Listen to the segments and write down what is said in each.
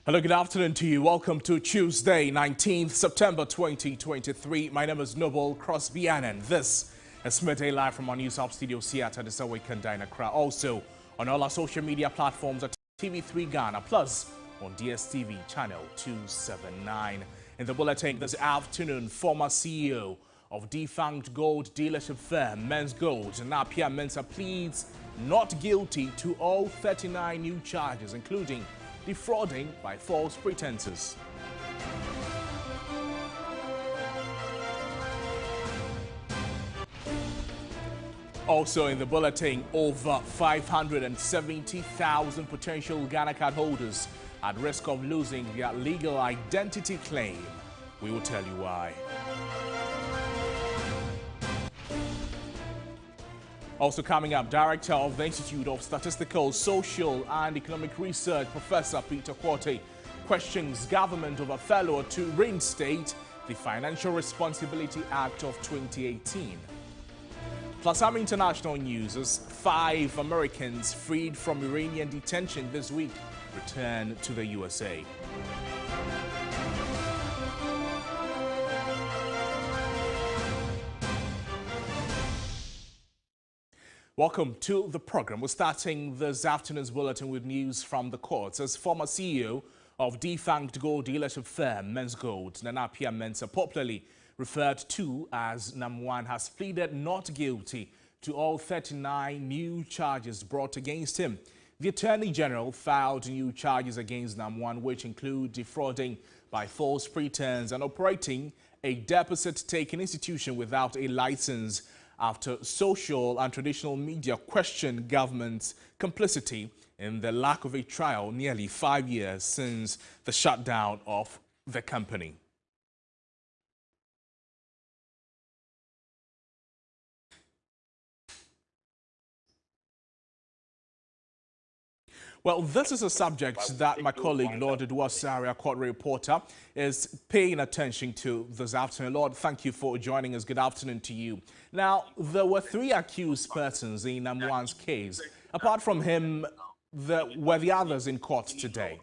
Hello, good afternoon to you. Welcome to Tuesday, 19th September 2023. My name is Noble Crosby and this is Midday Live from our News Hub studios here at the Weekend in Accra. Also on all our social media platforms at TV3 Ghana Plus on DSTV channel 279. In the bulletin this afternoon, former CEO of defunct gold dealership firm Menzgold, Accra-Tema, pleads not guilty to all 39 new charges, including defrauding by false pretenses. Also in the bulletin, over 570,000 potential Ghana card holders at risk of losing their legal identity claim. We will tell you why. Also coming up, Director of the Institute of Statistical, Social and Economic Research, Professor Peter Quartey, questions government over failure to reinstate the Financial Responsibility Act of 2018. Plus some international news: 5 Americans freed from Iranian detention this week return to the USA. Welcome to the program. We're starting this afternoon's bulletin with news from the courts. As former CEO of defunct gold dealership firm Menzgold, Accra-Tema, popularly referred to as NAM1, has pleaded not guilty to all 39 new charges brought against him. The Attorney General filed new charges against NAM1, which include defrauding by false pretense and operating a deposit-taking institution without a license, after social and traditional media questioned government's complicity in the lack of a trial nearly 5 years since the shutdown of the company. Well, this is a subject that my colleague, Lord Edward Saria, court reporter, is paying attention to this afternoon. Lord, thank you for joining us. Good afternoon to you. Now, there were 3 accused persons in NAM1's case. Apart from him, were the others in court today?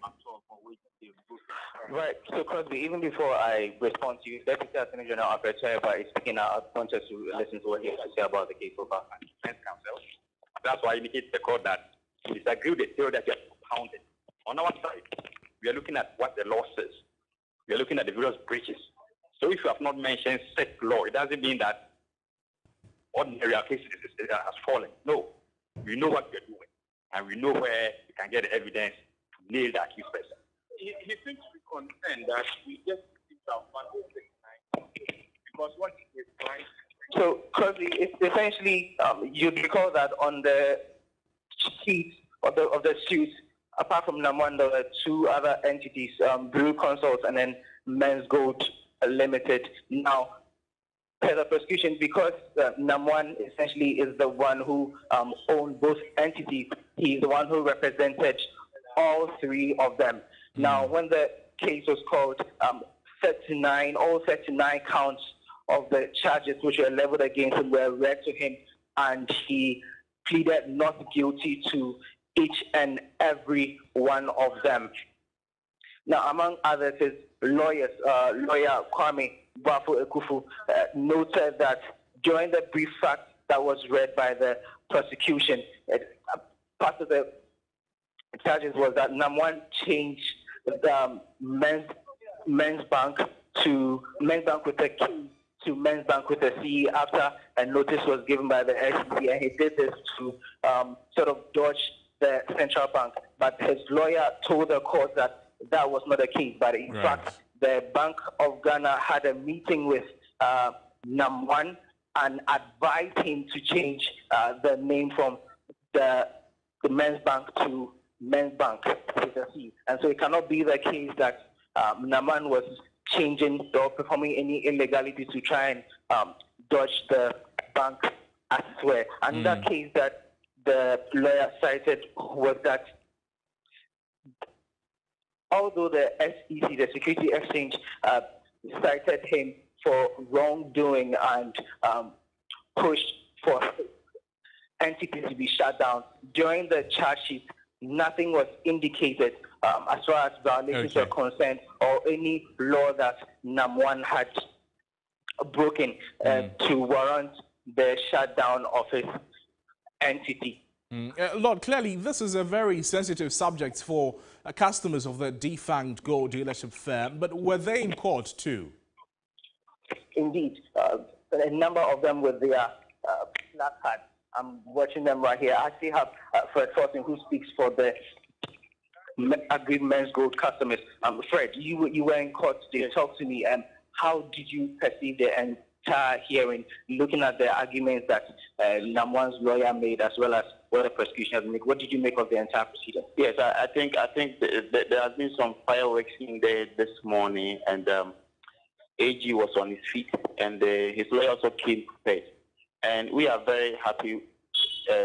Right. So, Crosby, even before I respond to you, Deputy Attorney General Accra-Tema is speaking out. I want us to listen to what he has to say about the case so far. That's why I indicate the court that we disagree with the theory that you have propounded. On our side, we are looking at what the law says. We are looking at the various breaches. So if you have not mentioned set law, it doesn't mean that ordinary cases has fallen. No. We know what we are doing, and we know where we can get the evidence to nail the accused person. He seems to be concerned that we just received our funding because what he is trying. So, Crosby, it's essentially, you'd recall that on the sheet of the suit, apart from NAM1, there were 2 other entities, Blue Consults and then Menzgold Limited. Now, per the prosecution, because NAM1 essentially is the one who owned both entities, he's the one who represented all 3 of them. Now, when the case was called, all 39 counts of the charges which were leveled against him were read to him, and he pleaded not guilty to each and every one of them. Now, among others, his lawyer Kwame Bafo-Ekufu noted that during the brief fact that was read by the prosecution, part of the charges was that NAM1 changed the men's bank with a key to Men's Bank with a C after a notice was given by the SEC, and he did this to sort of dodge the central bank. But his lawyer told the court that that was not the case. But in fact, the Bank of Ghana had a meeting with NAM1 and advised him to change the name from the Men's Bank to Men's Bank with a C. And so it cannot be the case that NAM1 was changing or performing any illegality to try and dodge the bank as it were. And that case that the lawyer cited was that although the SEC, the Security Exchange, cited him for wrongdoing and pushed for entities to be shut down, during the charge sheet, nothing was indicated as far as violations were concerned, or any law that NAM1 had broken to warrant the shutdown of its entity. Lord, clearly this is a very sensitive subject for customers of the defunct gold dealership firm, but were they in court too? Indeed. A number of them with their placards. I'm watching them right here. I actually have Fred Fortin, who speaks for the agreed Menzgold customers. Fred, you were in court today. Talk to me. How did you perceive the entire hearing, looking at the arguments that NAM1's lawyer made, as well as what the prosecution has made? What did you make of the entire proceeding? Yes, I think there has been some fireworks in there this morning, and AG was on his feet, and his lawyer also came prepared. And we are very happy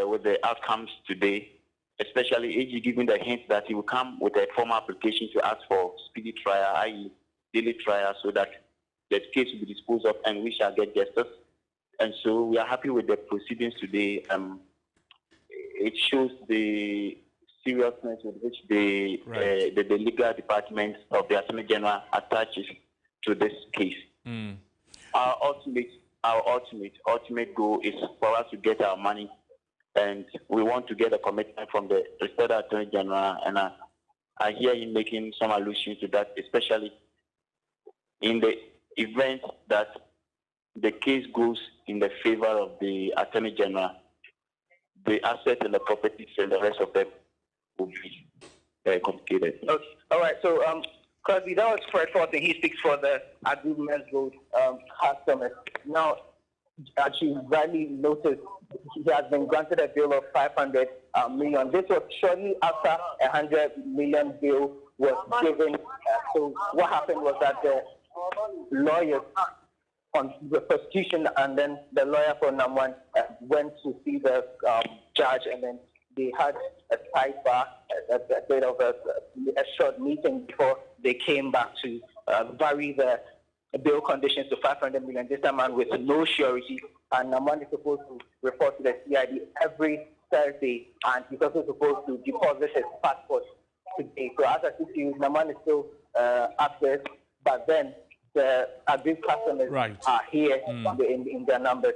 with the outcomes today, especially AG giving the hint that he will come with a formal application to ask for speedy trial, i.e. daily trial, so that the case will be disposed of and we shall get justice. And so we are happy with the proceedings today. It shows the seriousness with which the legal department of the Attorney General attaches to this case. Our ultimate goal is for us to get our money, and we want to get a commitment from the Restored Attorney General. And I hear him making some allusion to that, especially in the event that the case goes in the favor of the Attorney General. The assets and the properties and the rest of them will be complicated. Okay. All right. So, Crosby, that was Fred Fortin. He speaks for the agreed Menzgold customers. Now, as you rightly noticed, he has been granted a bill of 500 million. This was shortly after a 100 million bill was given. So what happened was that the lawyers on the prosecution and then the lawyer for NAM1 went to see the judge, and then they had a sidebar, a bit of a short meeting before they came back to vary the bill conditions to 500 million, this time around with no surety. And NAM1 is supposed to report to the CID every Thursday, and he's also supposed to deposit his passport today. So as I see to you, NAM1 is still active, but then the agreed customers are here in their numbers.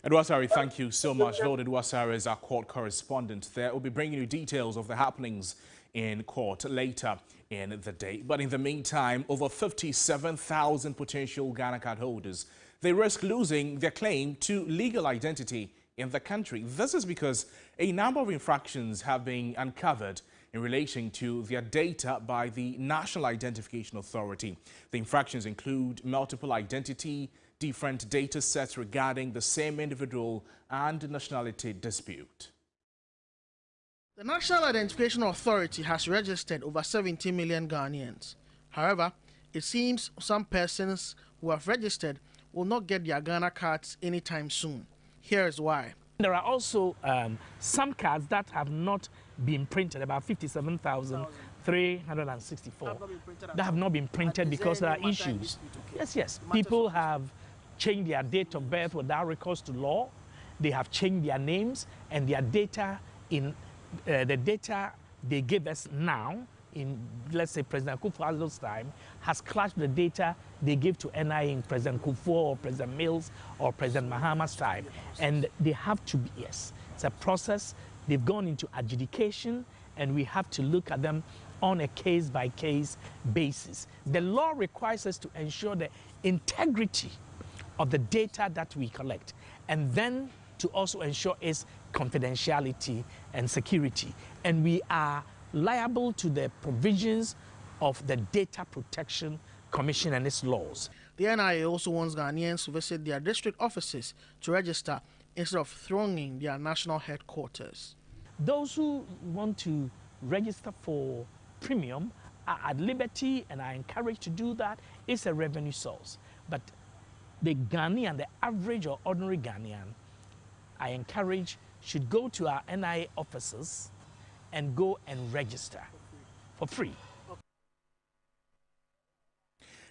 Edwasari, thank you so much. Lord Edwasari is our court correspondent there. We'll be bringing you details of the happenings in court later in the day. But in the meantime, over 57,000 potential Ghana card holders, they risk losing their claim to legal identity in the country. This is because a number of infractions have been uncovered in relation to their data by the National Identification Authority. The infractions include multiple identity, different data sets regarding the same individual, and nationality dispute. The National Identification Authority has registered over 70 million Ghanaians. However, it seems some persons who have registered will not get their Ghana cards anytime soon. Here is why. There are also some cards that have not been printed, about 57,364 that have not been printed because there are issues. Yes. People have changed their date of birth without recourse to law. They have changed their names, and their data in the data they give us now in, let's say, President Kufuor's time, has clashed with the data they give to NIA in President Kufuor or President Mills or President Mahama's time. And they have to be, yes, it's a process. They've gone into adjudication, and we have to look at them on a case-by-case basis. The law requires us to ensure the integrity of the data that we collect, and then to also ensure its confidentiality and security. And we are liable to the provisions of the Data Protection Commission and its laws. The NIA also wants Ghanaians to visit their district offices to register instead of thronging their national headquarters. Those who want to register for premium are at liberty and are encouraged to do that. It's a revenue source. But the Ghanaian, the average or ordinary Ghanaian, I encourage, should go to our NIA offices and go and register for free.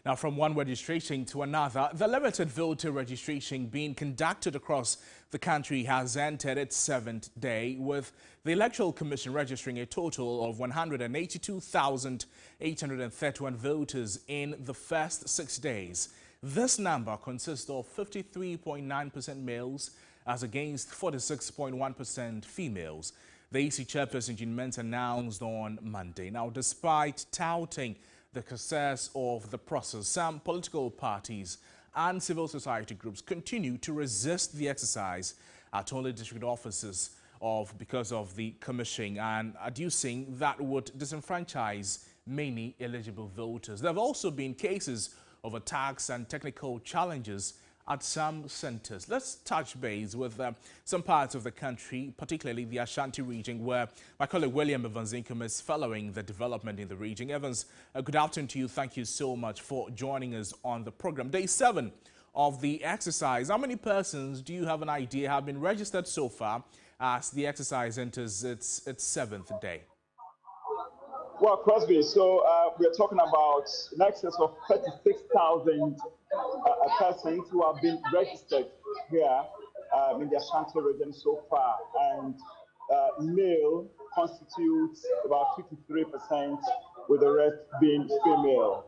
Now, from one registration to another, the limited voter registration being conducted across the country has entered its 7th day, with the Electoral Commission registering a total of 182,831 voters in the first 6 days. This number consists of 53.9% males as against 46.1% females. The EC chairperson, Jean Mensah, announced on Monday. Now, despite touting the success of the process, some political parties and civil society groups continue to resist the exercise at all the district offices because of the commission, and adducing that would disenfranchise many eligible voters. There have also been cases of attacks and technical challenges at some centres. Let's touch base with some parts of the country, particularly the Ashanti region, where my colleague William Evans Income is following the development in the region. Evans, good afternoon to you. Thank you so much for joining us on the program. Day 7 of the exercise. How many persons, do you have an idea, have been registered so far as the exercise enters its 7th day? Well, Crosby, so we're talking about in excess of 36,000 persons who have been registered here in the Ashanti region so far, and male constitutes about 53%, with the rest being female.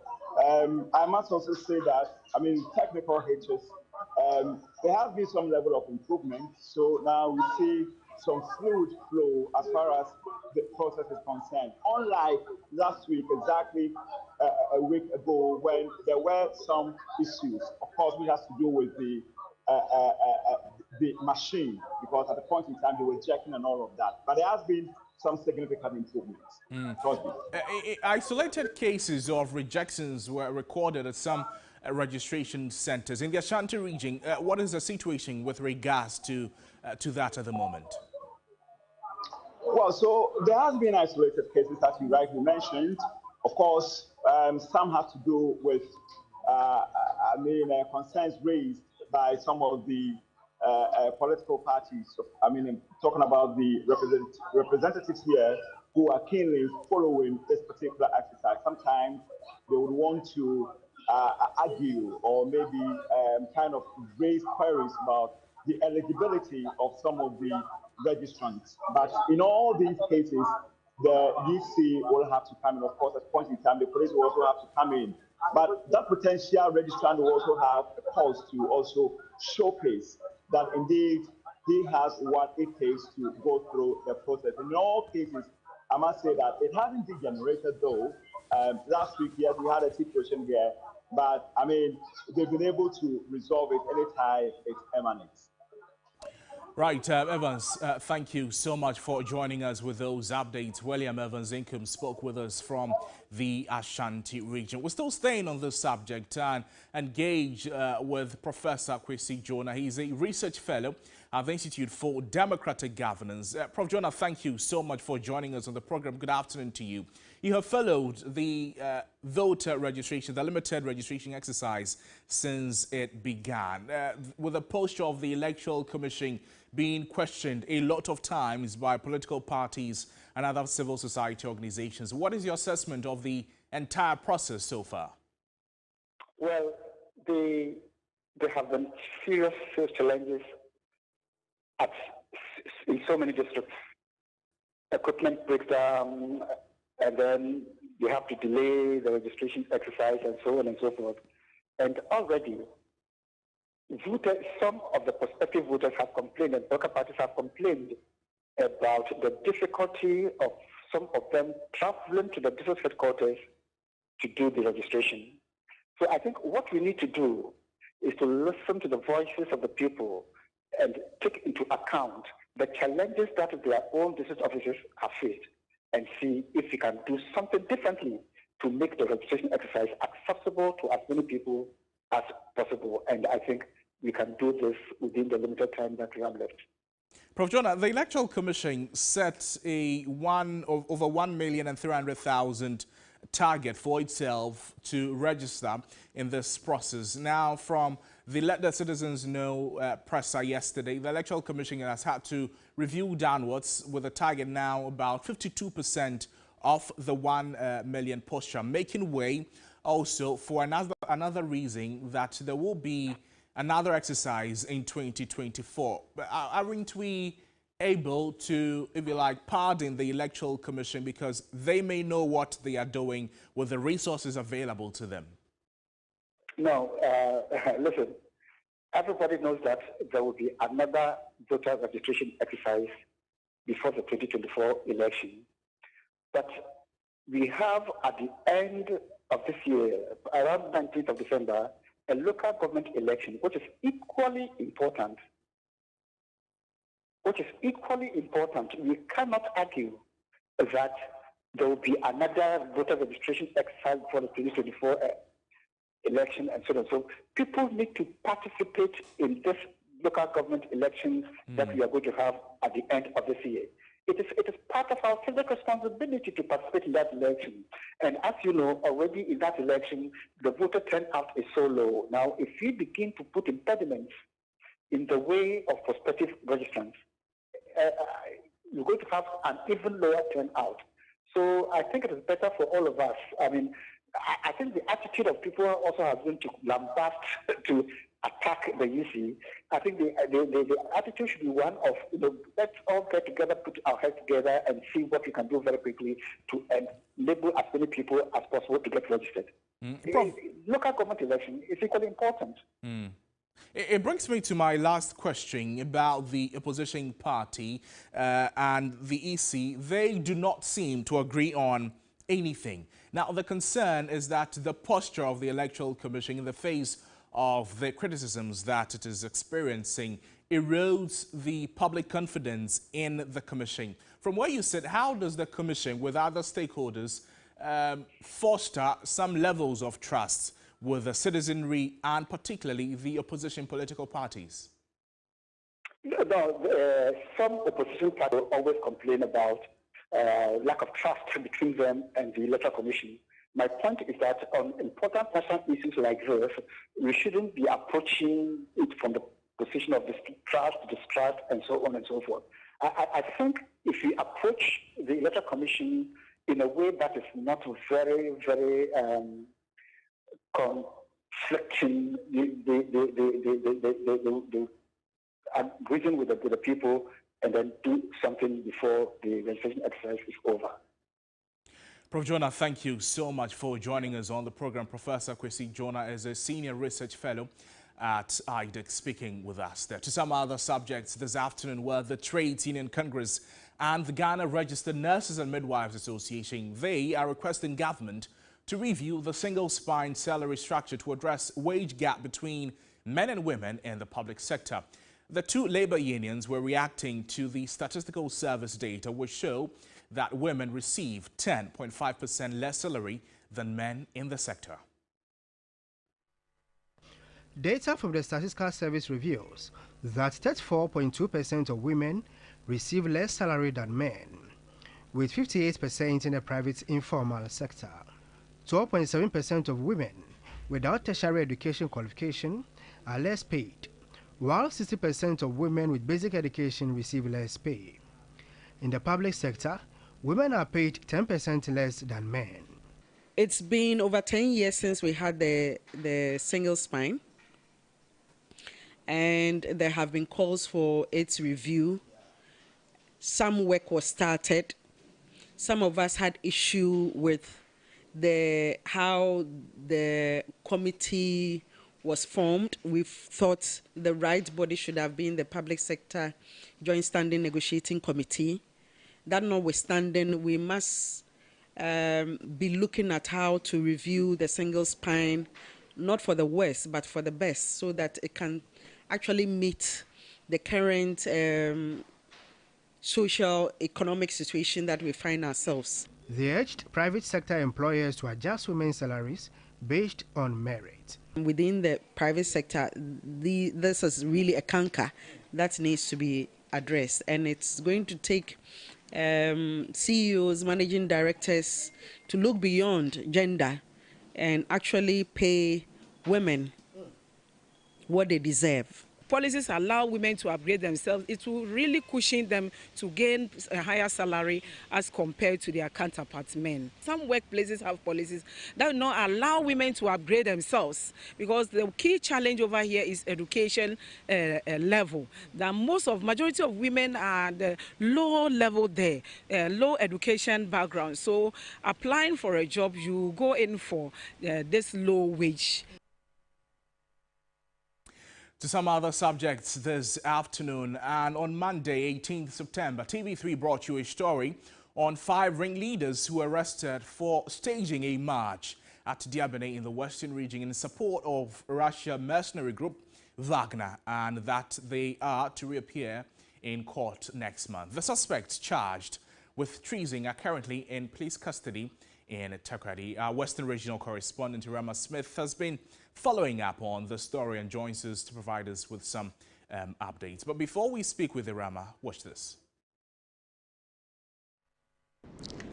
I must also say that, I mean, technical hitches, there has been some level of improvement. So now we see some fluid flow as far as the process is concerned. Unlike last week, exactly a week ago, when there were some issues, of course, which has to do with the machine, because at the point in time they were checking and all of that. But there has been some significant improvements. Isolated cases of rejections were recorded at some registration centres. In the Ashanti region, what is the situation with regards to that at the moment? Well, so there has been isolated cases, as you rightly mentioned. Of course, some have to do with, concerns raised by some of the political parties. I mean, I'm talking about the representatives here who are keenly following this particular exercise. Sometimes they would want to argue or maybe kind of raise queries about the eligibility of some of the registrants. But in all these cases, the DC will have to come in. Of course, at a point in time, the police will also have to come in. But that potential registrant will also have a cause to also showcase that indeed he has what it takes to go through the process. In all cases, I must say that it hasn't degenerated though. Last week, yes, we had a situation here, but I mean, they've been able to resolve it anytime it emanates. Right, Evans, thank you so much for joining us with those updates. William Evans Income spoke with us from the Ashanti region. We're still staying on this subject and engage with Professor Kwesi Jonah. He's a research fellow at the Institute for Democratic Governance. Prof. Jonah, thank you so much for joining us on the program. Good afternoon to you. You have followed the voter registration, the limited registration exercise since it began, with the posture of the Electoral Commission being questioned a lot of times by political parties and other civil society organizations. What is your assessment of the entire process so far? Well, there have been serious challenges in so many districts. Equipment breaks down, and then you have to delay the registration exercise and so on and so forth. And already, some of the prospective voters have complained, and political parties have complained about the difficulty of some of them traveling to the district headquarters to do the registration. So I think what we need to do is to listen to the voices of the people and take into account the challenges that their own district officers have faced, and see if we can do something differently to make the registration exercise accessible to as many people as possible. And I think we can do this within the limited time that we have left. Prof. Jonah, the Electoral Commission set a over 1,300,000 target for itself to register in this process. Now, from the Let the Citizens Know presser yesterday, the Electoral Commission has had to review downwards, with a target now about 52% of the 1 million posture, making way also for another reason that there will be another exercise in 2024. But aren't we able to, if you like, pardon the Electoral Commission because they may know what they are doing with the resources available to them? No, listen, everybody knows that there will be another voter registration exercise before the 2024 election. But we have at the end of this year, around 19th of December, a local government election, which is equally important. We cannot argue that there will be another voter registration exercise for the 2024 election and so on. So people need to participate in this local government election that we are going to have at the end of this year. It is part of our civic responsibility to participate in that election. And as you know, already in that election, the voter turnout is so low. Now, if we begin to put impediments in the way of prospective registrants, you're going to have an even lower turnout. So I think it is better for all of us. I mean, I think the attitude of people also has been to lambast, to attack the UC. I think the attitude should be one of, let's all get together, put our heads together and see what we can do very quickly to enable as many people as possible to get registered. Local government election is equally important. It brings me to my last question about the opposition party and the EC. They do not seem to agree on anything. Now, the concern is that the posture of the Electoral Commission in the face of the criticisms that it is experiencing erodes the public confidence in the Commission. From where you sit, how does the Commission, with other stakeholders, foster some levels of trust with the citizenry and particularly the opposition political parties? Some opposition parties always complain about lack of trust between them and the Electoral Commission. My point is that on important national issues like this, we shouldn't be approaching it from the position of distrust, and so on and so forth. I think if we approach the Electoral Commission in a way that is not very, very conflicting, reason with the people and then do something before the registration exercise is over. Prof. Jonah, thank you so much for joining us on the program. Professor Kwesi Jonah is a senior research fellow at IDEC speaking with us there. To some other subjects this afternoon were the Trades Union Congress and the Ghana Registered Nurses and Midwives Association. They are requesting government to review the single spine salary structure to address wage gap between men and women in the public sector. The two labor unions were reacting to the statistical service data which show that women receive 10.5% less salary than men in the sector. Data from the Statistical Service reveals that 34.2% of women receive less salary than men, with 58% in the private informal sector. 12.7% of women without tertiary education qualification are less paid, while 60% of women with basic education receive less pay. In the public sector, women are paid 10% less than men. It's been over 10 years since we had the single spine, and there have been calls for its review. Some work was started. Some of us had issue with how the committee was formed. We thought the right body should have been the Public Sector Joint Standing Negotiating Committee. That notwithstanding, we must be looking at how to review the single spine, not for the worst, but for the best, so that it can actually meet the current social, economic situation that we find ourselves. They urged private sector employers to adjust women's salaries based on merit. Within the private sector, this is really a canker that needs to be addressed, and it's going to take CEOs, managing directors to look beyond gender and actually pay women what they deserve. policies allow women to upgrade themselves, it will really cushion them to gain a higher salary as compared to their counterparts men. Some workplaces have policies that will not allow women to upgrade themselves because the key challenge over here is education level. The majority of women are the low level there, low education background. So applying for a job, you go in for this low wage. To some other subjects this afternoon, and on Monday, 18th September, TV3 brought you a story on 5 ringleaders who were arrested for staging a march at Diabene in the Western region in support of Russia mercenary group Wagner, and that they are to reappear in court next month. The suspects charged with treason are currently in police custody in Takoradi. Our Western regional correspondent Rama Smith has been following up on the story and joins us to provide us with some updates. But before we speak with Rama, watch this.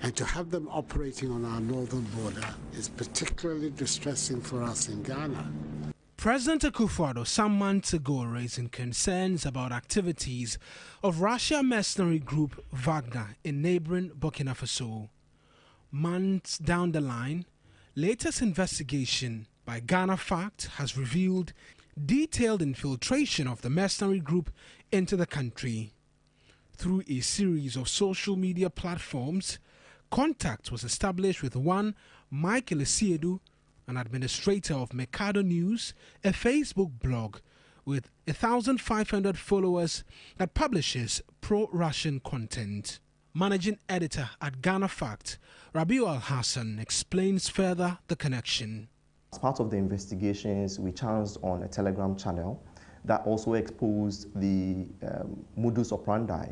And to have them operating on our northern border is particularly distressing for us in Ghana. President Akufo-Addo some months ago raising concerns about activities of Russia mercenary group Wagner in neighboring Burkina Faso. Months down the line, latest investigation by Ghana Fact has revealed detailed infiltration of the mercenary group into the country. Through a series of social media platforms, contact was established with one Michael Esiedu, an administrator of Mercado News, a Facebook blog with 1,500 followers that publishes pro-Russian content. Managing editor at Ghana Fact, Rabiu Al-Hassan, explains further the connection. As part of the investigations, we chanced on a Telegram channel that also exposed the modus operandi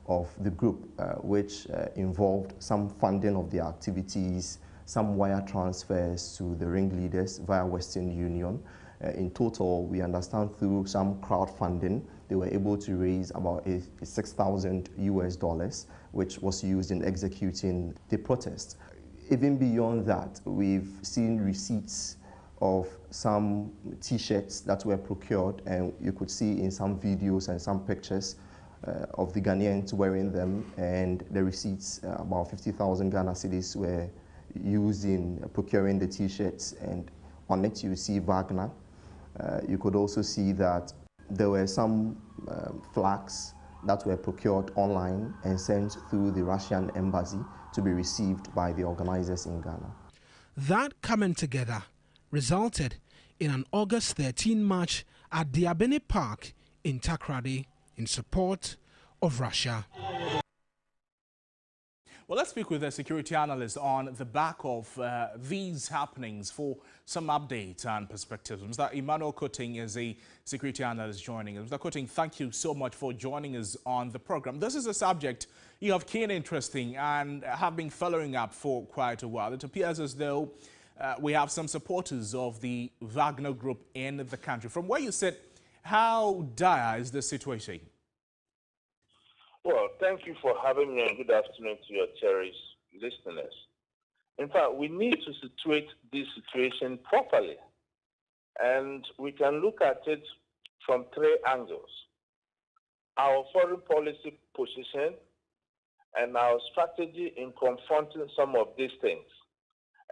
of the group, which involved some funding of their activities, some wire transfers to the ringleaders via Western Union. In total, we understand through some crowdfunding, they were able to raise about $6,000, which was used in executing the protest. Even beyond that, we've seen receipts of some T-shirts that were procured, and you could see in some videos and some pictures of the Ghanaians wearing them, and the receipts, about 50,000 Ghana cedis, were used in procuring the T-shirts, and on it you see Wagner. You could also see that there were some flags that were procured online and sent through the Russian embassy to be received by the organizers in Ghana. That coming together resulted in an August 13 march at Diabene Park in Takoradi in support of Russia. Well, let's speak with a security analyst on the back of these happenings for some updates and perspectives. Mr. Emmanuel Koting is a security analyst joining us. Mr. Koting, thank you so much for joining us on the program. This is a subject you have keen interest in and have been following up for quite a while. It appears as though we have some supporters of the Wagner group in the country. From where you sit, how dire is the situation? Well, thank you for having me, and good afternoon to your cherished listeners. In fact, we need to situate this situation properly, and we can look at it from 3 angles: our foreign policy position and our strategy in confronting some of these things.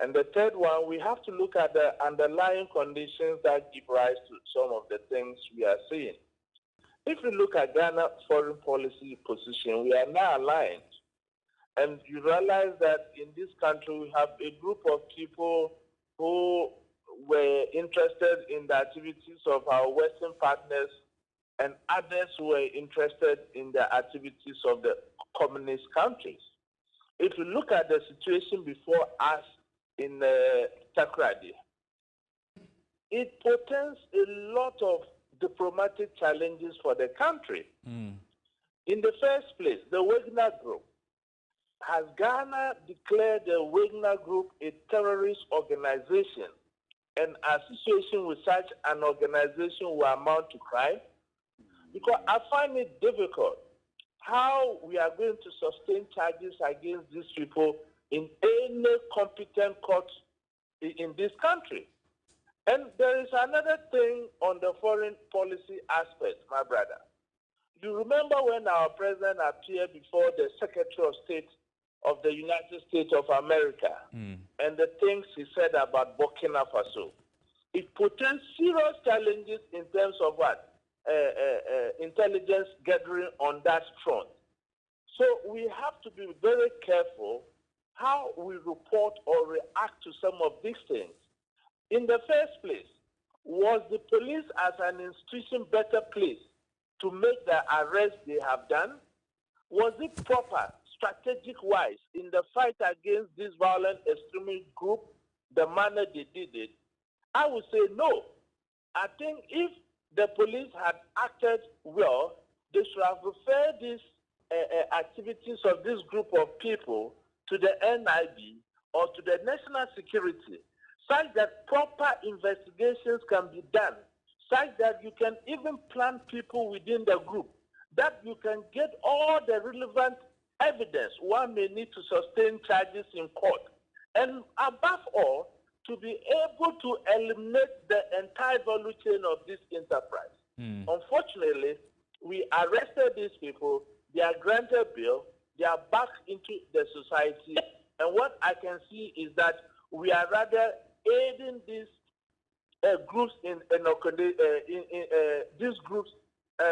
And the third one, we have to look at the underlying conditions that give rise to some of the things we are seeing. If we look at Ghana's foreign policy position, we are now aligned. And you realize that in this country, we have a group of people who were interested in the activities of our Western partners, and others who were interested in the activities of the communist countries. If you look at the situation before us in Takoradi, it portends a lot of diplomatic challenges for the country. In the first place, the Wagner Group. Has Ghana declared the Wagner Group a terrorist organization, and association with such an organization will amount to crime? Because I find it difficult how we are going to sustain charges against these people in any competent court in this country. And there is another thing on the foreign policy aspect, my brother. You remember when our president appeared before the Secretary of State of the United States of America and the things he said about Burkina Faso? It portends serious challenges in terms of what? Intelligence gathering on that front. So we have to be very careful how we report or react to some of these things. In the first place, was the police as an institution better placed to make the arrest they have done? Was it proper, strategic-wise, in the fight against this violent extremist group, the manner they did it? I would say no. I think if the police had acted well, they should have referred these activities of this group of people to the NIB or to the National Security, such that proper investigations can be done, such that you can even plan people within the group, that you can get all the relevant evidence one may need to sustain charges in court. And above all, to be able to eliminate the entire value chain of this enterprise. Unfortunately, we arrested these people, they are granted bail, they are back into the society, and what I can see is that we are rather aiding these groups these groups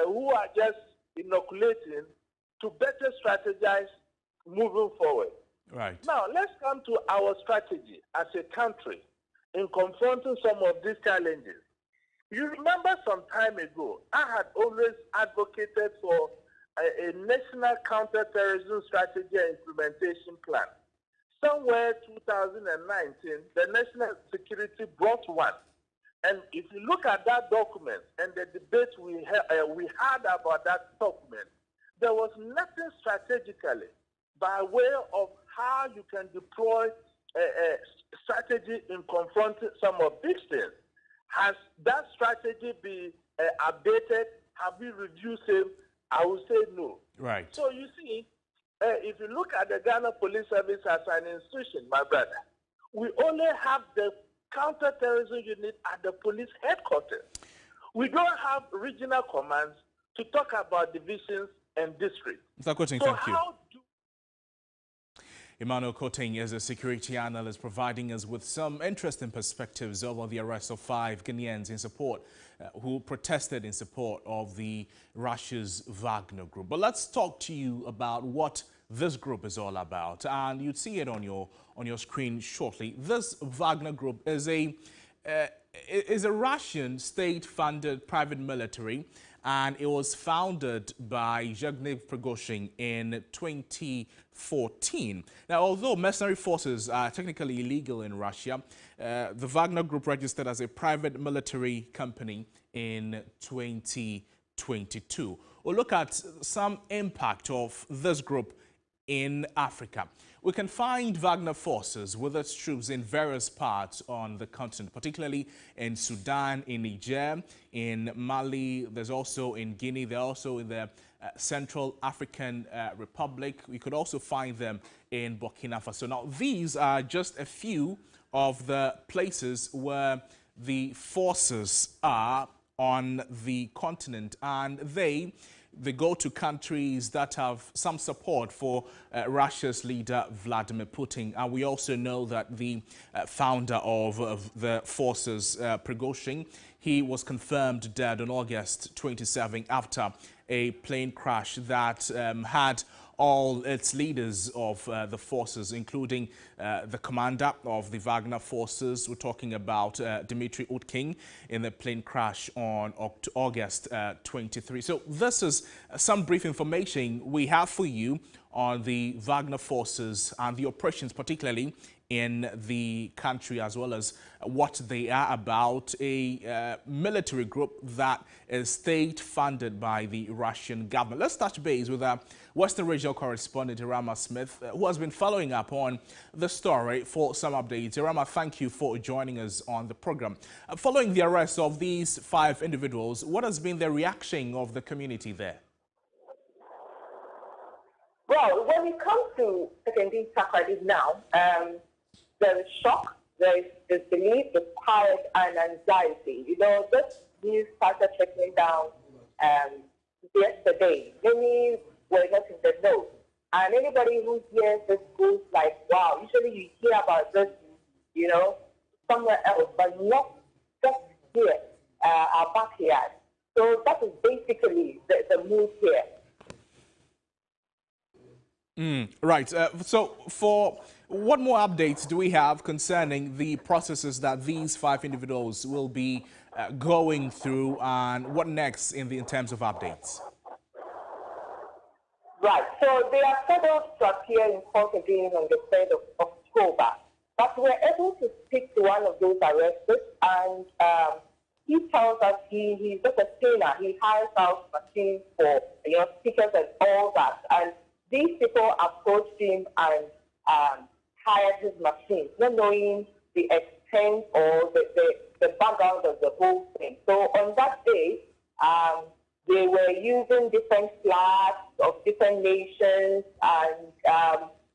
who are just inoculating to better strategize moving forward. Right. Now, let's come to our strategy as a country in confronting some of these challenges. You remember some time ago, I had always advocated for a national counterterrorism strategy and implementation plan. Somewhere 2019, the National Security brought one. And if you look at that document and the debate we had about that document, there was nothing strategically by way of how you can deploy a strategy in confronting some of these things. Has that strategy been updated? Have we reviewed it? I would say no. Right. So you see, if you look at the Ghana Police Service as an institution, my brother, we only have the counterterrorism unit at the police headquarters. We don't have regional commands to talk about divisions and districts. Mr. Koting, so thank you. Emmanuel Koting is a security analyst providing us with some interesting perspectives over the arrest of 5 Ghanaians in support who protested in support of the Russia's Wagner group. But let's talk to you about what this group is all about, and you'd see it on your screen shortly. This Wagner group is a Russian state-funded private military, and it was founded by Yevgeny Prigozhin in 2014. Now, although mercenary forces are technically illegal in Russia, the Wagner Group registered as a private military company in 2022. We'll look at some impact of this group in Africa. We can find Wagner forces with its troops in various parts on the continent, particularly in Sudan, in Niger, in Mali. There's also in Guinea. They're also in the Central African Republic. We could also find them in Burkina Faso. Now, these are just a few of the places where the forces are on the continent, and they go to countries that have some support for Russia's leader, Vladimir Putin. And we also know that the founder of the forces, Prigozhin, he was confirmed dead on August 27 after a plane crash that had all its leaders of the forces, including the commander of the Wagner forces. We're talking about Dmitry Utkin in the plane crash on August 23. So this is some brief information we have for you on the Wagner forces and the operations, particularly in the country, as well as what they are about, a military group that is state-funded by the Russian government. Let's touch base with our Western Regional correspondent, Irama Smith, who has been following up on the story for some updates. Irama, thank you for joining us on the program. Following the arrest of these 5 individuals, what has been the reaction of the community there? Well, when it comes to attending Saturday now, there is shock, there is disbelief, disquiet, and anxiety. You know, this news started trickling down yesterday. Many were not in the know. And anybody who hears this goes like, wow, usually you hear about this, you know, somewhere else, but not just here, our backyard. So that is basically the mood here. Right. So for what more updates do we have concerning the processes that these 5 individuals will be going through, and what next in terms of updates? Right. So they are scheduled to appear in court again on the 3rd of October. But we were able to speak to one of those arrested, and he tells us he's just a tailor. He hires out machines for, you know, speakers and all that. And these people approached him and hired his machines, not knowing the extent or the background of the whole thing. So on that day, they were using different flags of different nations, and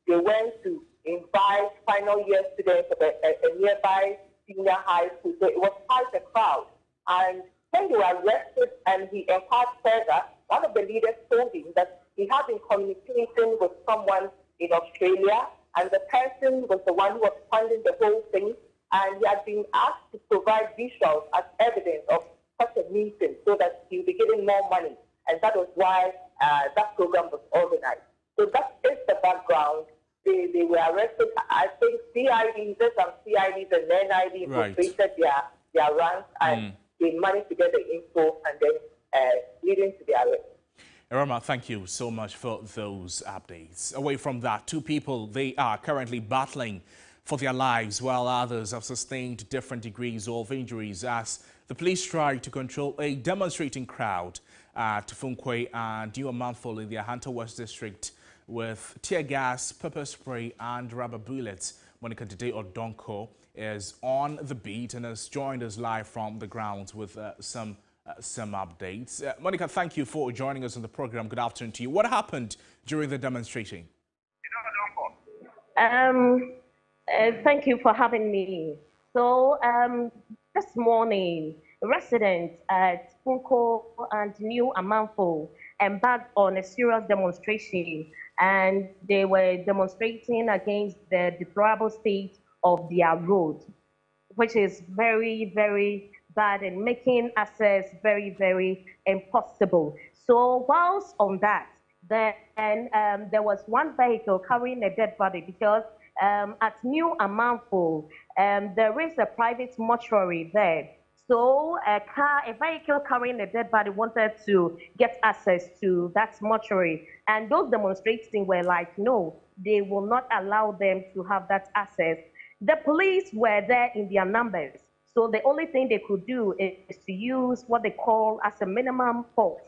they went to invite final year students of a nearby senior high school. So it was quite a crowd. And when they were arrested and he inquired further, one of the leaders told him that he had been communicating with someone in Australia, and the person was the one who was funding the whole thing, and he had been asked to provide visuals as evidence of such a meeting so that he would be getting more money. And that was why that program was organized. So that is the background. They were arrested. I think CIDs, there's some CIDs and NID infiltrated their ranks, and they managed to get the info and then leading to the arrest. Irama, thank you so much for those updates. Away from that, 2 people, they are currently battling for their lives, while others have sustained different degrees of injuries as the police try to control a demonstrating crowd at Funkwe and New Amanful in the Ahanta West District with tear gas, pepper spray and rubber bullets. Monica Dede Odonko is on the beat and has joined us live from the grounds with some updates. Monica, thank you for joining us on the program. Good afternoon to you. What happened during the demonstration? Thank you for having me. So this morning, residents at Funko and New Amanfo embarked on a serious demonstration, and they were demonstrating against the deplorable state of their road, which is very, very bad and making access very, very impossible. So whilst on that, then there was one vehicle carrying a dead body because at New Amanfo, there is a private mortuary there. So a vehicle carrying a dead body wanted to get access to that mortuary. And those demonstrating were like, no, they will not allow them to have that access. The police were there in their numbers. So the only thing they could do is to use what they call as a minimum force,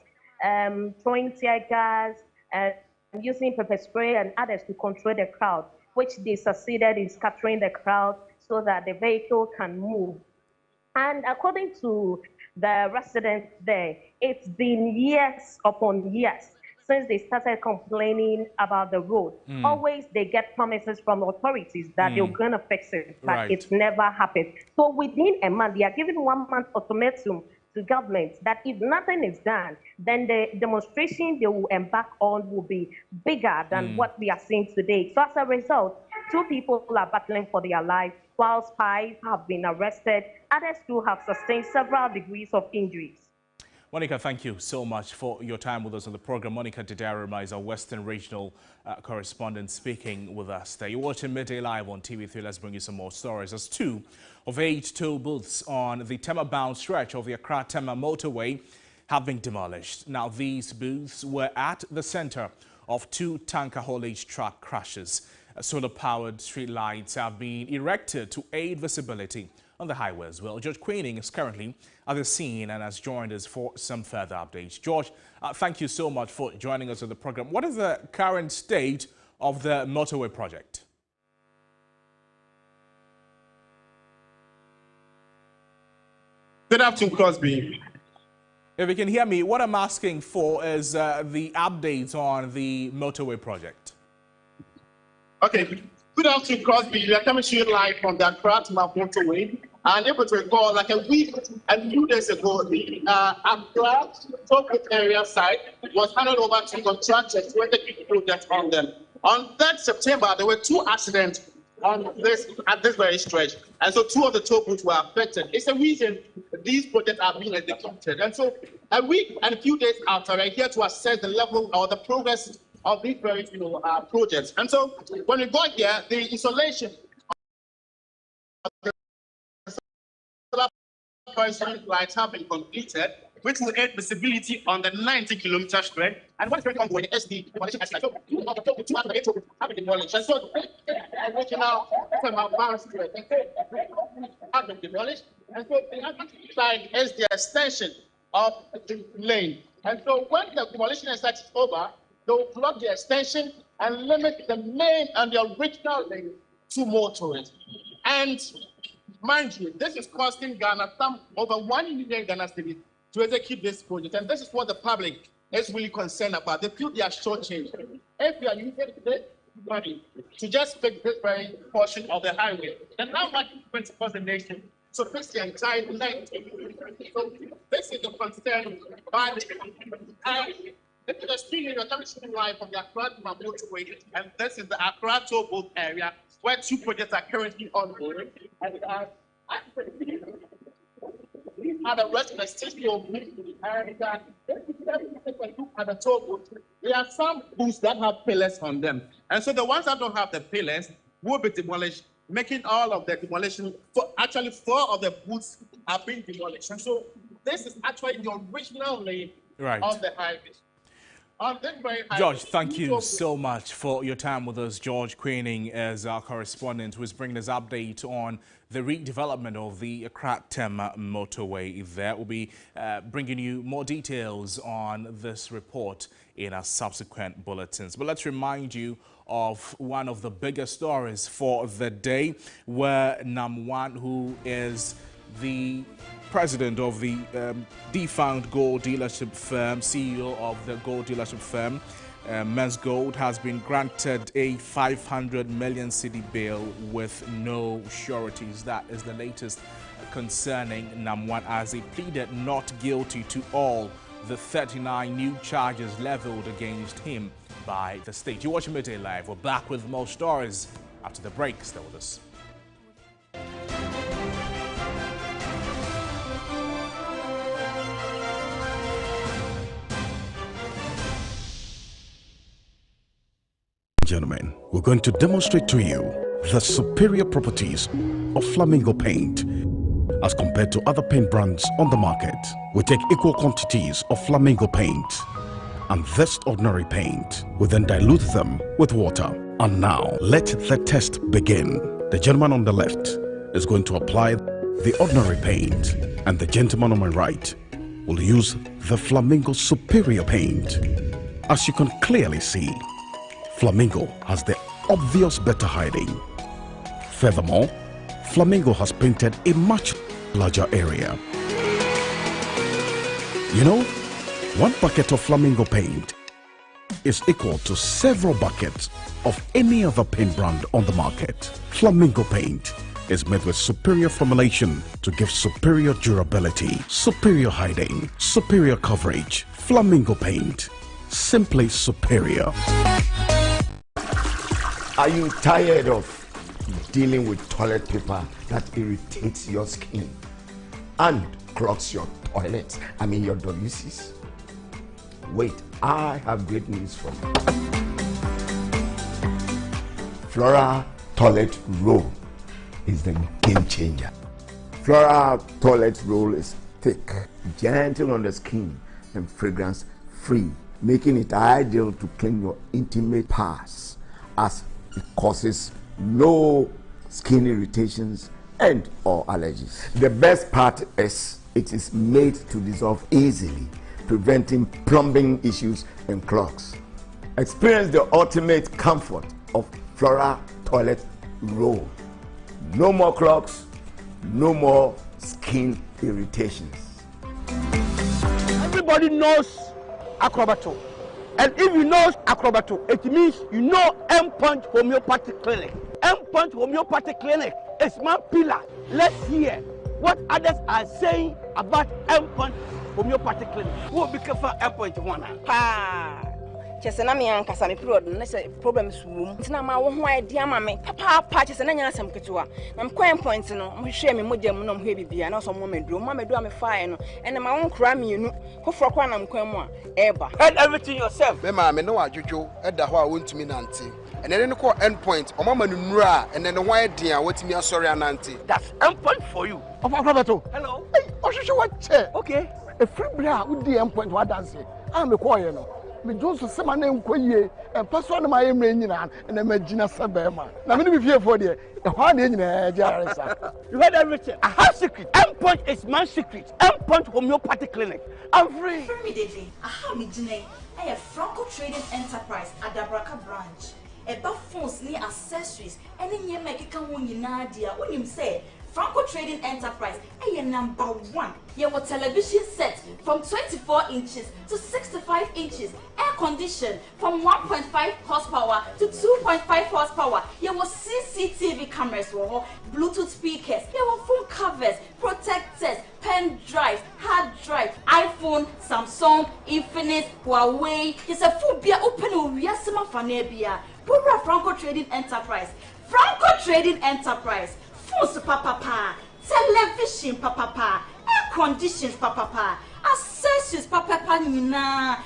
throwing tear gas and using pepper spray and others to control the crowd, which they succeeded in scattering the crowd so that the vehicle can move. And according to the residents there, it's been years upon years since they started complaining about the road. Always they get promises from authorities that they're going to fix it, but it never happened. So within a month, they are giving 1 month ultimatum to government that if nothing is done, then the demonstration they will embark on will be bigger than what we are seeing today. So as a result, 2 people are battling for their lives, whilst 5 have been arrested. Others too have sustained several degrees of injuries. Monica, thank you so much for your time with us on the program. Monica Dede is our Western Regional correspondent speaking with us there. You're watching Midday Live on TV3. Let's bring you some more stories. As 2 of 8 toll booths on the Tema-bound stretch of the Accra-Tema motorway have been demolished. Now, these booths were at the center of 2 tanker haulage truck crashes. Solar-powered street lights have been erected to aid visibility on the highway as well. George Queening is currently at the scene and has joined us for some further updates. George, thank you so much for joining us on the program. What is the current state of the motorway project? Good afternoon, Crosby. If you can hear me, what I'm asking for is the updates on the motorway project. Okay, Good afternoon, Crosby. We are coming to you live from the Accra-Tema motorway. And able to recall, like a week and 2 days ago, the Accra area site was handed over to contractors to execute projects on them. On 3rd September, there were 2 accidents at this very stretch, and so 2 of the toll booths were affected. It's the reason these projects are being executed. And so a week and a few days after, we're here to assess the level or the progress of these very projects. And so when we got here, the installation of the solar lights have been completed, which will aid visibility on the 90-kilometer stretch. And what's going on with the SD demolition exercise? So 2 of the 2 have been demolished. And so the original have been demolished. And so the other side is the extension of the lane. And so when the demolition exercise is over, they will block the extension and limit the main and the original lane to motorists. And mind you, this is costing Ghana over 1 million Ghana cedis to execute this project. And this is what the public is really concerned about. They feel they are shortchanged. If we are using this money to just fix this very portion of the highway, then how much is across the nation to fix the entire length? So this is the concern. This is the screen you're coming to live from the Accra-Tema motorway, and this is the Accra toll booth area where 2 projects are currently ongoing. And these are the rest of the studio, and at the toll booth, there are some booths that have pillars on them, and so the ones that don't have the pillars will be demolished, making all of the demolition. Actually, 4 of the booths are being demolished, and so this is actually the original lane of the highway. George, thank you so much for your time with us. George Queening is our correspondent who is bringing us update on the redevelopment of the Accra-Tema motorway there. We'll be bringing you more details on this report in our subsequent bulletins. But let's remind you of one of the biggest stories for the day, where Nam1, who is the president of the defunct gold dealership firm, CEO of the gold dealership firm, Menzgold, has been granted a 500 million cedi bail with no sureties. That is the latest concerning Nam1, as he pleaded not guilty to all the 39 new charges leveled against him by the state. You're watching Midday Live. We're back with more stories after the break. Stay with us. Gentlemen, we're going to demonstrate to you the superior properties of Flamingo paint as compared to other paint brands on the market. We take equal quantities of Flamingo paint and this ordinary paint. We then dilute them with water. And now, let the test begin. The gentleman on the left is going to apply the ordinary paint, and the gentleman on my right will use the Flamingo superior paint. As you can clearly see, Flamingo has the obvious better hiding. Furthermore, Flamingo has painted a much larger area. You know, 1 bucket of Flamingo paint is equal to several buckets of any other paint brand on the market. Flamingo paint is made with superior formulation to give superior durability, superior hiding, superior coverage. Flamingo paint, simply superior. Are you tired of dealing with toilet paper that irritates your skin and clogs your toilets? Your WCs? Wait, I have great news for you. Flora Toilet Roll is the game changer. Flora Toilet Roll is thick, gentle on the skin, and fragrance free, making it ideal to clean your intimate parts, as it causes no skin irritations and or allergies. The best part is it is made to dissolve easily, preventing plumbing issues and clogs. Experience the ultimate comfort of Flora Toilet Roll. No more clogs, no more skin irritations. Everybody knows Acrobato. And if you know Acrobato, it means you know M-Punch Homeopathic Clinic. Endpoint Homeopathy Clinic is my pillar. Let's hear what others are saying about Endpoint Homeopathy Clinic. Who will be careful Endpoint one? Chesena me ankasa me period na se problems wom ntina ma wo ho idea ma me papa chesena nya asem ketewa na me kwan point no mo hwe me mogam no mo hwe bibia na so mo meduro me fire no ene ma won kra me enu kofro kwa na mkwan mu a eba head everything yourself me ma me no adwodwo eda ho a wontumi nante ene ne ko endpoint o mama no nura ene ne ho idea watimi asori anante. That's endpoint for you. Of Accra-Tema. Hello. Hey, Oshisho what che? Okay. A free bra with the endpoint what dance. I'm a choir no. Me Johnson say my name Koye and pass on my nyina and imagine Sabema. Na me be fear for there. The one nyina jaresa. You heard everything. I have secret. Endpoint is my secret. Endpoint Homeopathy Clinic. I'm free. Free David. Aha me jine. I have Franco Trading Enterprise at Dabraka branch. About phones near accessories and in your make a win Nadia. When you say Franco Trading Enterprise, number 1. Your television set from 24 inches to 65 inches, air conditioned from 1.5 horsepower to 2.5 horsepower. Your CCTV cameras, Bluetooth speakers, your phone covers, protectors, pen drives, hard drive, iPhone, Samsung, Infinite, Huawei. It's a full beer open with Yasima Fanebia. Pura Franco Trading Enterprise. Franco Trading Enterprise. Phones papa, television papa, air conditions papa, accessories papa nina.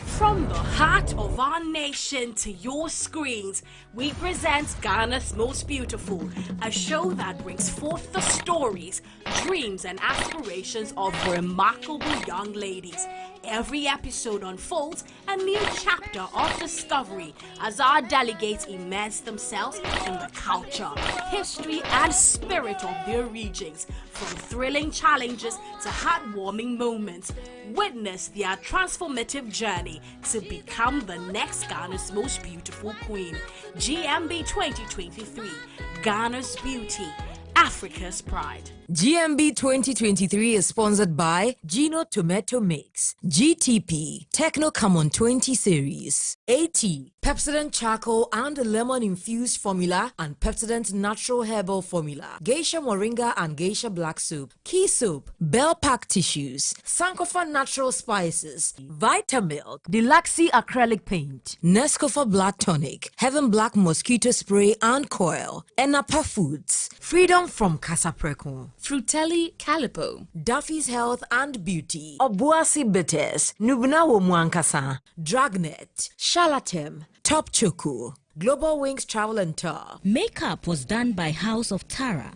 From the heart of our nation to your screens, we present Ghana's Most Beautiful, a show that brings forth the stories, dreams and aspirations of remarkable young ladies. Every episode unfolds a new chapter of discovery as our delegates immerse themselves in the culture, history and spirit of their regions. From thrilling challenges to heartwarming moments, witness their transformative journey to become the next Ghana's Most Beautiful Queen. GMB 2023, Ghana's Beauty, Africa's Pride. GMB 2023 is sponsored by Gino Tomato Mix, GTP, Techno Common 20 Series, AT, Pepsodent Charcoal and Lemon Infused Formula and Pepsodent Natural Herbal Formula, Geisha Moringa and Geisha Black Soup, Key Soap, Bell Pack Tissues, Sankofa Natural Spices, Vitamilk, Deluxe Acrylic Paint, Nescofa Blood Tonic, Heaven Black Mosquito Spray and Coil, Enapa Foods, Freedom from Casapreco, Frutelli Calipo, Duffy's Health and Beauty, Obuasi Bitters, Nubna Mwankasa, Dragnet, Shalatem, Top Choco, Global Wings Travel and Tour. Makeup was done by House of Tara.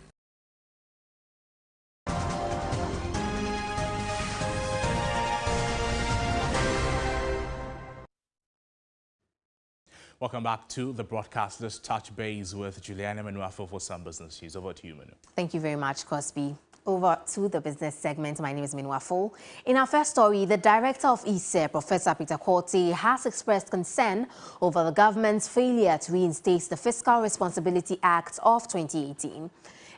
Welcome back to the broadcast. Let's touch base with Juliana Menuafo for some business news. Over to you, Menu. Thank you very much, Cosby. Over to the business segment. My name is Menuafo. In our first story, the director of ISE, Professor Peter Korte, has expressed concern over the government's failure to reinstate the Fiscal Responsibility Act of 2018.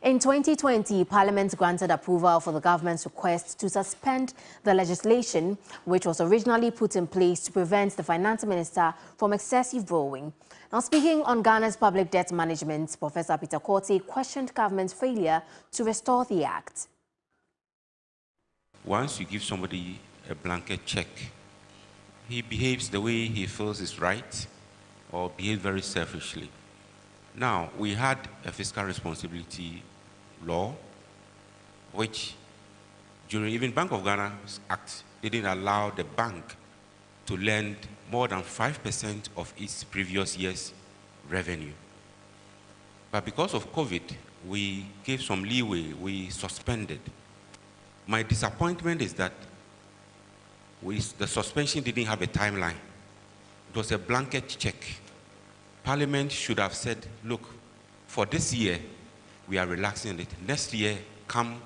In 2020, Parliament granted approval for the government's request to suspend the legislation, which was originally put in place to prevent the finance minister from excessive borrowing. Now, speaking on Ghana's public debt management, Professor Peter Korte questioned government's failure to restore the act. Once you give somebody a blanket check, he behaves the way he feels is right or behaves very selfishly. Now, we had a fiscal responsibility law, which during even Bank of Ghana's Act didn't allow the bank to lend more than 5% of its previous year's revenue. But because of COVID, we gave some leeway, we suspended. My disappointment is that the suspension didn't have a timeline. It was a blanket check. Parliament should have said, look, for this year, we are relaxing it. Next year, come,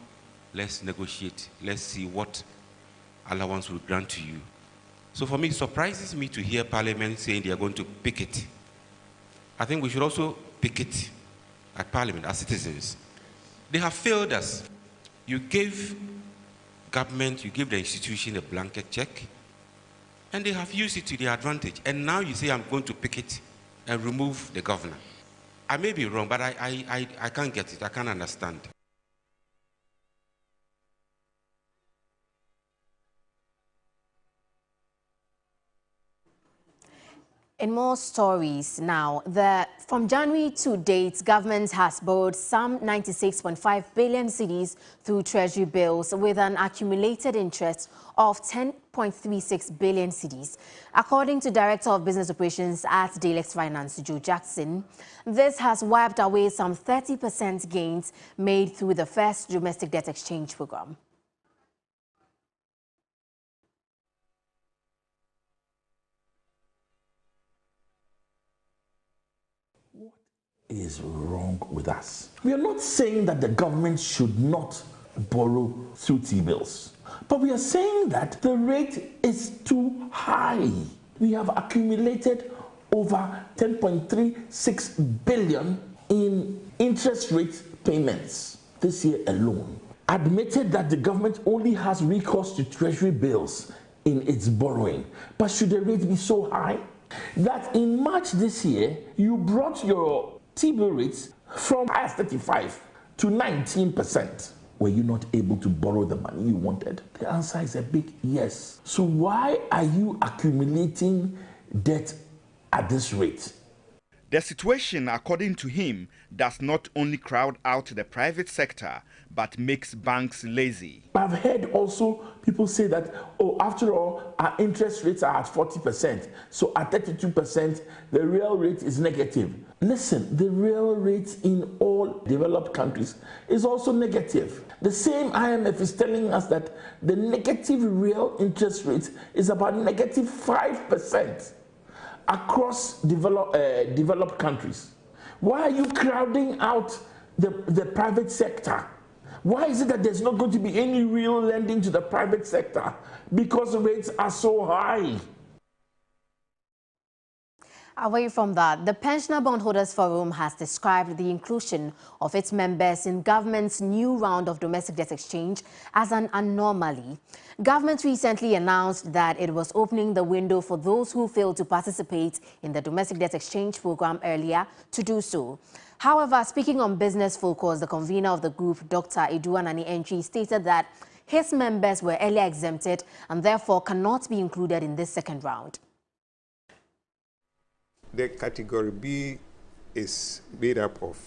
let's negotiate. Let's see what allowance will grant to you. So for me, it surprises me to hear Parliament saying they are going to pick it. I think we should also pick it at Parliament as citizens. They have failed us. You gave government, you gave the institution a blanket check, and they have used it to their advantage. And now you say, I'm going to pick it and remove the governor. I may be wrong, but I can't get it. I can't understand. In more stories now, from January to date, government has borrowed some 96.5 billion cedis through treasury bills with an accumulated interest of 10.36 billion cedis. According to Director of Business Operations at Dalex Finance, Joe Jackson, this has wiped away some 30% gains made through the first domestic debt exchange program. Is wrong with us. We are not saying that the government should not borrow through T-bills, but we are saying that the rate is too high. We have accumulated over 10.36 billion in interest rate payments this year alone. Admitted that the government only has recourse to treasury bills in its borrowing, but should the rate be so high that in March this year you brought your T-bill rates from as 35 to 19%. Were you not able to borrow the money you wanted? The answer is a big yes. So why are you accumulating debt at this rate? The situation, according to him, does not only crowd out the private sector, but makes banks lazy. I've heard also people say that, oh, after all, our interest rates are at 40%. So at 32%, the real rate is negative. Listen, the real rate in all developed countries is also negative. The same IMF is telling us that the negative real interest rate is about negative 5%. Across developed countries. Why are you crowding out the private sector? Why is it that there's not going to be any real lending to the private sector? Because the rates are so high. Away from that, the Pensioner Bondholders Forum has described the inclusion of its members in government's new round of domestic debt exchange as an anomaly. Government recently announced that it was opening the window for those who failed to participate in the domestic debt exchange program earlier to do so. However, speaking on Business Focus, the convener of the group, Dr. Eduanani Entry, stated that his members were earlier exempted and therefore cannot be included in this second round. The category B is made up of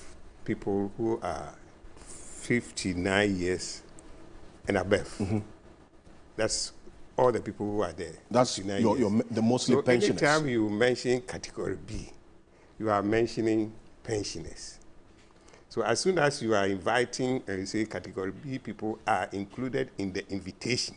people who are 59 years and above. Mm-hmm. That's all the people who are there. That's the mostly so pensioners. Anytime you mention category B, you are mentioning pensioners. So as soon as you are inviting, you say category B people are included in the invitation,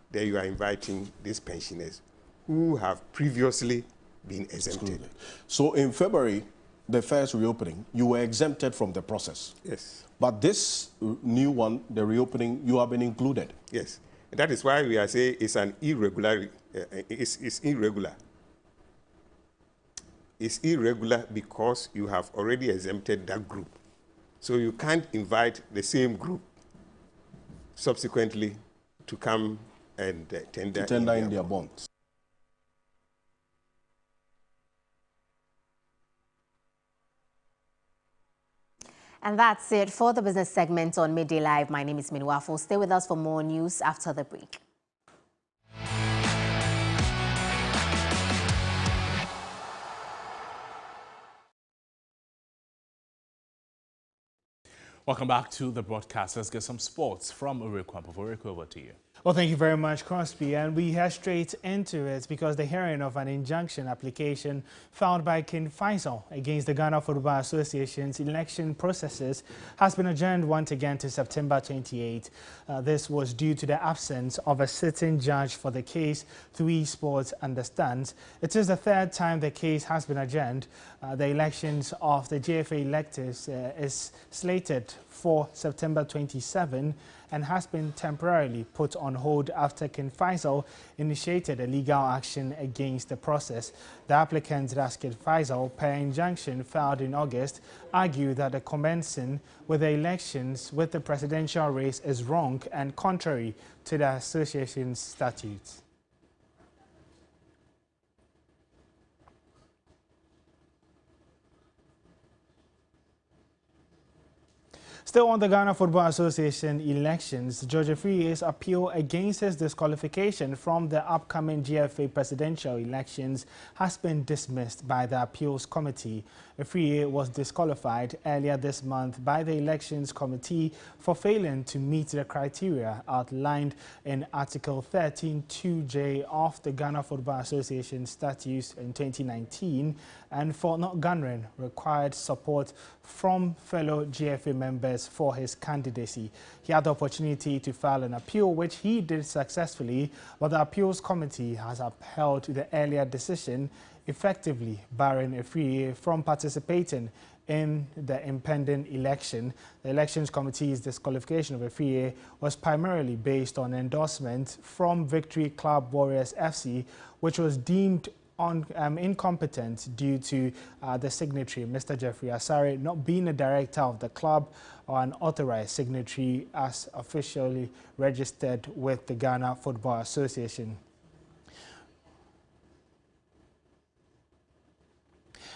then you are inviting these pensioners who have previously been exempted. So in February, the first reopening, you were exempted from the process. Yes. But this new one, the reopening, you have been included. Yes. That is why we are saying it's an irregular. It's irregular. It's irregular because you have already exempted that group. So you can't invite the same group subsequently to come and tender in their bonds. And that's it for the business segment on Midday Live. My name is Minuafo. Stay with us for more news after the break. Welcome back to the broadcast. Let's get some sports from Urikwampo. Over to you. Well, thank you very much, Crosby. And we head straight into it because the hearing of an injunction application filed by King Faisal against the Ghana Football Association's election processes has been adjourned once again to September 28. This was due to the absence of a sitting judge for the case, 3 Sports understands. It is the third time the case has been adjourned. The elections of the GFA electors is slated for September 27 and has been temporarily put on hold after King Faisal initiated a legal action against the process. The applicants, that's King Faisal, per injunction filed in August, argue that the commencing with the elections with the presidential race is wrong and contrary to the association's statutes. Still on the Ghana Football Association elections, George Afriye's appeal against his disqualification from the upcoming GFA presidential elections has been dismissed by the appeals committee. Afriye was disqualified earlier this month by the elections committee for failing to meet the criteria outlined in Article 13(2)J of the Ghana Football Association statutes in 2019 and for not garnering required support from fellow GFA members for his candidacy. He had the opportunity to file an appeal, which he did successfully, but the appeals committee has upheld the earlier decision, effectively barring Afriye from participating in the impending election. The elections committee's disqualification of Afriye was primarily based on endorsement from Victory Club Warriors FC, which was deemed incompetent due to the signatory, Mr. Jeffrey Asare, not being a director of the club or an authorized signatory as officially registered with the Ghana Football Association.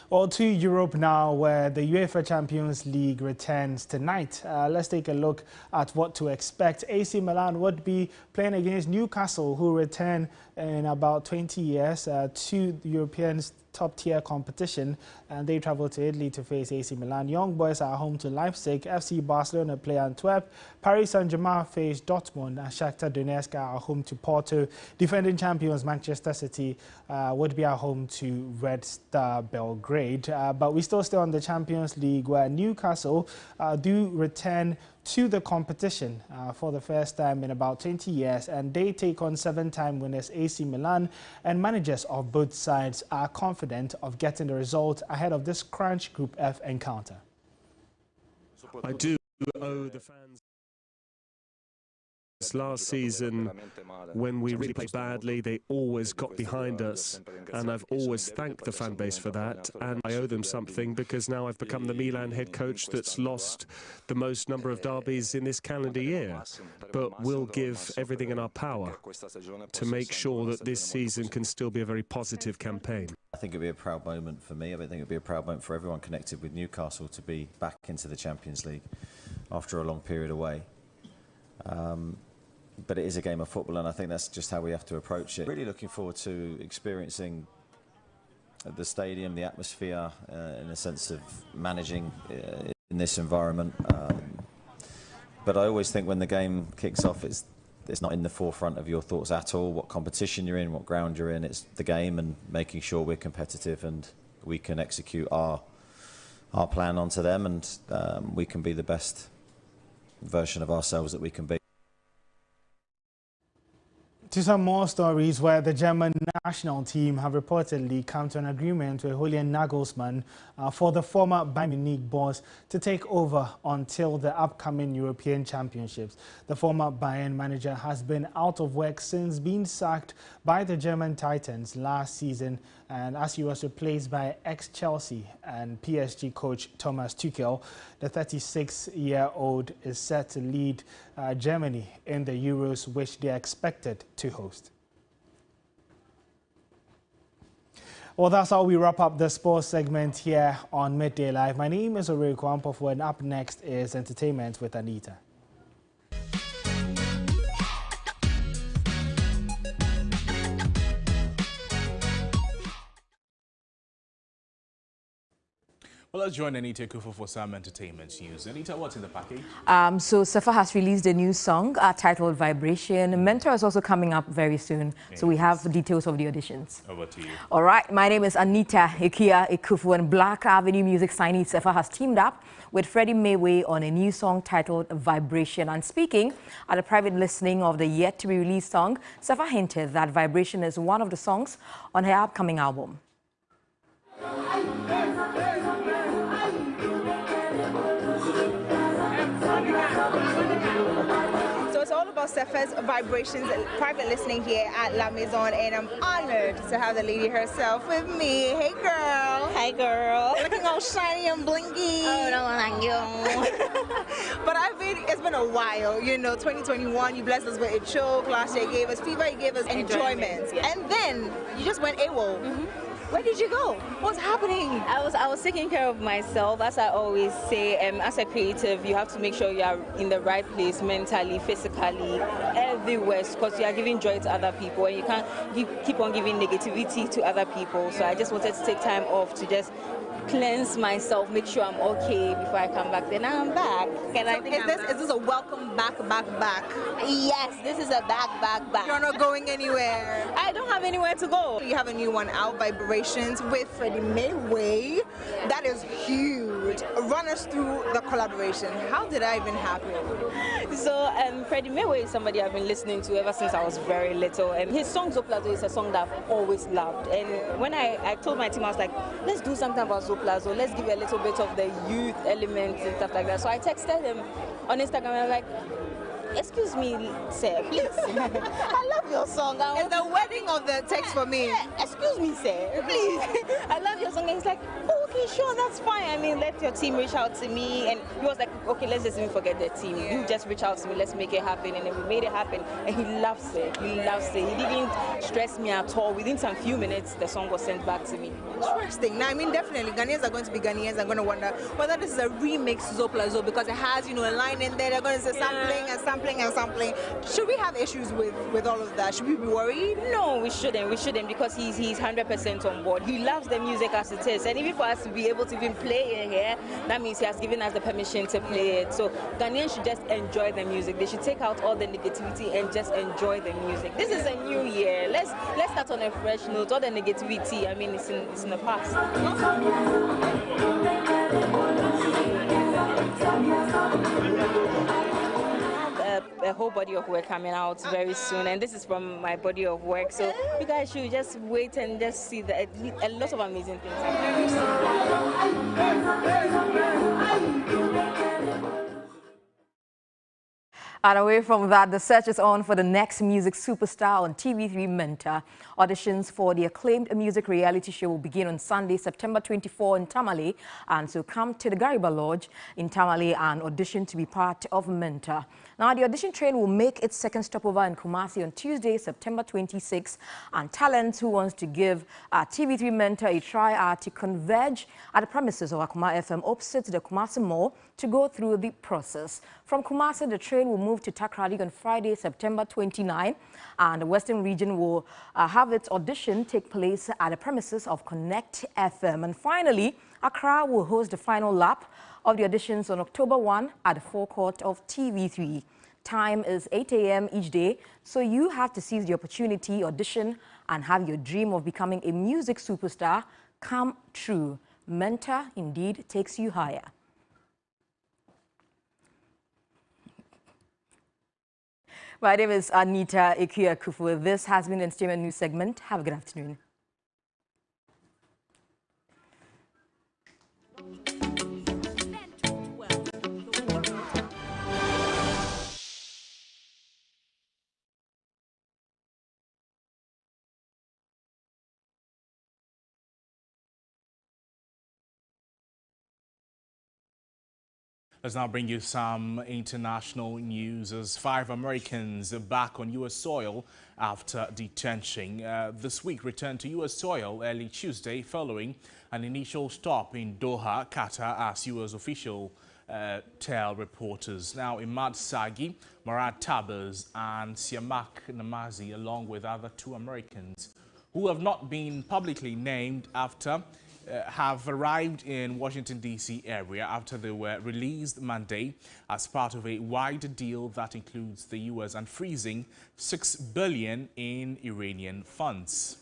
Well, to Europe now, where the UEFA Champions League returns tonight. Let's take a look at what to expect. AC Milan would be playing against Newcastle, who return in about 20 years to the European top-tier competition, and they travel to Italy to face AC Milan. Young Boys are home to Leipzig. FC Barcelona play Antwerp. Paris Saint-Germain face Dortmund, and Shakhtar Donetsk are home to Porto. Defending champions Manchester City would be at home to Red Star Belgrade. But we still stay on the Champions League, where Newcastle do return to the competition for the first time in about 20 years, and they take on 7-time winners AC Milan, and managers of both sides are confident of getting the result ahead of this crunch Group F encounter. I do owe the fans. Last season, when we really played badly, they always got behind us, and I've always thanked the fan base for that, and I owe them something because now I've become the Milan head coach that's lost the most number of derbies in this calendar year. But we'll give everything in our power to make sure that this season can still be a very positive campaign. I think it'll be a proud moment for me. I think it'll be a proud moment for everyone connected with Newcastle to be back into the Champions League after a long period away. But it is a game of football, and I think that's just how we have to approach it. Really looking forward to experiencing the stadium, the atmosphere, in a sense of managing in this environment. But I always think when the game kicks off, it's not in the forefront of your thoughts at all. What competition you're in, what ground you're in, it's the game and making sure we're competitive and we can execute our plan onto them, and we can be the best version of ourselves that we can be. To some more stories, where the German national team have reportedly come to an agreement with Julian Nagelsmann for the former Bayern Munich boss to take over until the upcoming European Championships. The former Bayern manager has been out of work since being sacked by the German Titans last season, and as he was replaced by ex-Chelsea and PSG coach Thomas Tuchel, the 36-year-old is set to lead Germany in the Euros, which they are expected to host. Well, that's how we wrap up the sports segment here on Midday Live. My name is Ore Kwampofu, and up next is Entertainment with Anita. Well, let's join Anita Kufu for some entertainment news. Anita, what's in the package? So Safa has released a new song titled Vibration. Mentor is also coming up very soon. Yes. So we have details of the auditions. Over to you. All right. My name is Anita Kufu, and Black Avenue Music signee Safa has teamed up with Freddie Mayway on a new song titled Vibration. And speaking at a private listening of the yet-to-be-released song, Safa hinted that Vibration is one of the songs on her upcoming album. So it's all about Safa's Vibrations private listening here at La Maison, and I'm honored to have the lady herself with me. Hey girl. Hey girl. Looking all shiny and blinky. Oh, no, thank you. But it's been a while, you know, 2021, you blessed us with a choke. Last year you gave us fever, you gave us enjoyment. Yeah. And then you just went AWOL. Where did you go? What's happening? I was taking care of myself. As I always say, as a creative, you have to make sure you are in the right place mentally, physically, everywhere, because you are giving joy to other people and you can't keep on giving negativity to other people. So I just wanted to take time off to just cleanse myself, make sure I'm okay before I come back. Then I'm back. Is this a welcome back? Yes, this is a back. You're not going anywhere. I don't have anywhere to go. You have a new one out, Vibrations, with Freddie Mayway. That is huge. Run us through the collaboration. How did that even happen? So Freddie Mayway is somebody I've been listening to ever since I was very little, and his song Zoplazo is a song that I've always loved. And when I told my team, I was like, let's do something about Zoplazo, let's give a little bit of the youth elements and stuff like that. So I texted him on Instagram and I was like, excuse me, sir, please. I love your song. It's the wedding of the text for me. Yeah, excuse me, sir, please. I love your song. And he's like, oh, okay, sure, that's fine. I mean, let your team reach out to me. And he was like, okay, let's just even forget the team. You just reach out to me. Let's make it happen. And then we made it happen. And he loves it. He loves it. He didn't stress me at all. Within some few minutes, the song was sent back to me. Interesting. Now, I mean, definitely, Ghanaians are going to be Ghanaians. Are going to wonder whether this is a remix Zoplazo because it has, a line in there. They're going to say sampling and sampling. Should we have issues with all of that? Should we be worried? No, we shouldn't. We shouldn't, because he's 100% on board. He loves the music as it is, and even for us to be able to even play it here, that means he has given us the permission to play it. So Ghanaians should just enjoy the music. They should take out all the negativity and just enjoy the music. This is a new year. Let's start on a fresh note. All the negativity, I mean, it's in the past. A whole body of work coming out very soon, and this is from my body of work, so you guys should just wait and just see that a lot of amazing things are happening. And away from that, the search is on for the next music superstar on TV3 Mentor. Auditions for the acclaimed music reality show will begin on Sunday, September 24 in Tamale. And so come to the Gariba Lodge in Tamale and audition to be part of Mentor. Now, the audition train will make its second stopover in Kumasi on Tuesday, September 26. And talents who wants to give TV3 Mentor a try are to converge at the premises of Akuma FM opposite the Kumasi Mall to go through the process. From Kumasi, the train will move to Takrady on Friday, September 29, and the Western region will have its audition take place at the premises of Connect FM. And finally, Accra will host the final lap of the auditions on October 1 at the forecourt of TV3. Time is 8 a.m. each day, so you have to seize the opportunity, audition, and have your dream of becoming a music superstar come true. Mentor indeed takes you higher. My name is Anita Ikuya-Kufu. This has been the Entertainment News segment. Have a good afternoon. Let's now bring you some international news as 5 Americans are back on U.S. soil after detention. This week returned to U.S. soil early Tuesday following an initial stop in Doha, Qatar, as U.S. officials tell reporters. Now, Imad Sagi, Murad Tabers and Siamak Namazi, along with other 2 Americans who have not been publicly named have arrived in Washington, D.C. area after they were released Monday as part of a wider deal that includes the U.S. unfreezing $6 billion in Iranian funds.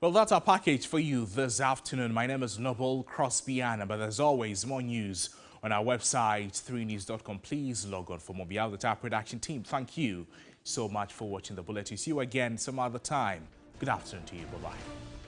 Well, that's our package for you this afternoon. My name is Noble Crosby-Anna, but as always, more news on our website, 3news.com. Please log on for more. Behind the top production team, thank you so much for watching the bulletin. See you again some other time. Good afternoon to you. Bye-bye.